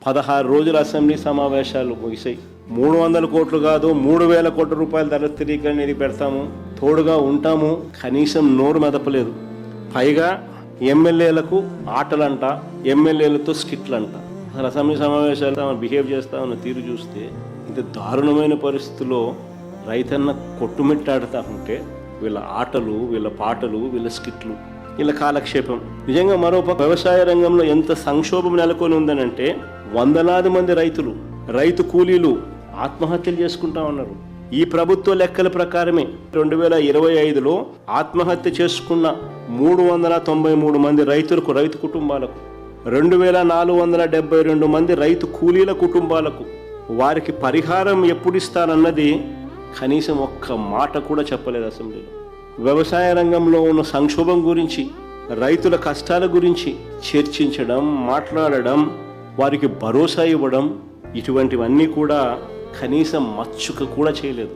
16 రోజుల అసెంబ్లీ సమావేశాలు ముగిసాయి. 300 కోట్లు కాదు 3,000 కోట్ల రూపాయల ధర స్థిరీకరణ నిధి పెడతాము, తోడుగా ఉంటాము, కనీసం నోరు మెదపలేదు. పైగా ఎమ్మెల్యేలకు ఆటలంట, ఎమ్మెల్యేలతో స్కిట్లంట. అసలు అసెంబ్లీ సమావేశాలు బిహేవ్ చేస్తా ఉన్న తీరు చూస్తే ఇంత దారుణమైన పరిస్థితుల్లో రైతన్న కొట్టుమిట్టాడుతూ ఉంటే వీళ్ళ ఆటలు, వీళ్ళ పాటలు, వీళ్ళ స్కిట్లు, వీళ్ళ కాలక్షేపం. నిజంగా మరోపక్క వ్యవసాయ రంగంలో ఎంత సంక్షోభం నెలకొని ఉందనంటే వందలాది మంది రైతు కూలీలు ఆత్మహత్యలు చేసుకుంటా ఉన్నారు. ఈ ప్రభుత్వ లెక్కల ప్రకారమే 2025లో ఆత్మహత్య చేసుకున్న 393 మంది రైతు కుటుంబాలకు, 2,472 మంది రైతు కూలీల కుటుంబాలకు వారికి పరిహారం ఎప్పుడు ఇస్తారన్నది కనీసం ఒక్క మాట కూడా చెప్పలేదు అసెంబ్లీలో. వ్యవసాయ రంగంలో ఉన్న సంక్షోభం గురించి, రైతుల కష్టాల గురించి చర్చించడం, మాట్లాడడం, వారికి భరోసా ఇవ్వడం, ఇటువంటివన్నీ కూడా కనీసం మచ్చుక కూడా చేయలేదు.